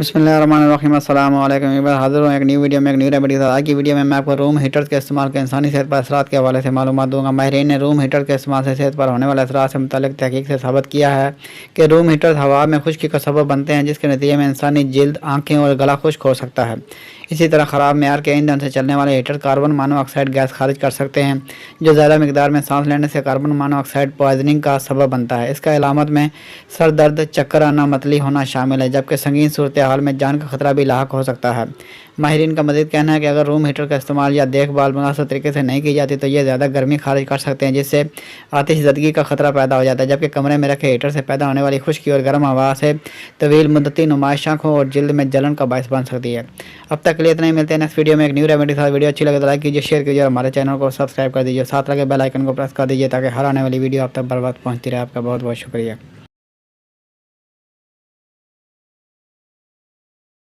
बिस्मिल्लाहिर्रहमानिर्रहीम अस्सलाम वालेकुम। एक बार हाज़िर हूँ एक न्यू वीडियो में एक न्यू रेमेडी के साथ। आज की वीडियो में मैं आपको रूम हीटर्स के इस्तेमाल के इंसानी सेहत पर असरात के हवाले से मालूमात दूंगा। माहिरीन ने रूम हीटर के इस्तेमाल से सेहत पर होने वाले असरात से मुताल्लिक़ तहक़ीक़ से साबित किया है कि रूम हीटर्स हवा में खुश्की का सबब बनते हैं, जिसके नतीजे में इंसानी जिल्द, आँखें और गला खुश्क हो सकता है। इसी तरह ख़राब मेयार के ईंधन से चलने वाले हीटर कार्बन मोनोऑक्साइड गैस खारिज कर सकते हैं, जो ज़्यादा मिकदार में सांस लेने से कार्बन मोनोऑक्साइड पॉइजनिंग का सबब बनता है। इसका अलामत में सर दर्द, चक्कर आना, मतली होना शामिल है, जबकि संगीन सूरत हाल में जान का खतरा भी लाहक हो सकता है। माहिरीन का मज़ीद कहना है कि अगर रूम हीटर का इस्तेमाल या देखभाल मुनासिब तरीके से नहीं की जाती तो ये ज़्यादा गर्मी खारिज कर सकते हैं, जिससे आतिशज़दगी का खतरा पैदा हो जाता है, जबकि कमरे में रखे हीटर से पैदा होने वाली खुश्की और गर्म हवा से तवील मुद्दती नुमाइश आँखों और जल्द में जलन का बायस बन सकती है। अब तक के लिए इतना ही, मिलते हैं नेक्स्ट वीडियो में एक न्यू रेमेडी के साथ। वीडियो अच्छी लगे तो लाइक कीजिए, शेयर कीजिए और हमारे चैनल को सब्सक्राइब कर दीजिए। साथ लगे बेल आइकन को प्रेस कर दीजिए ताकि हर आने वाली वीडियो आप तक बर वक्त पहुँचती रहे। आपका बहुत बहुत शुक्रिया।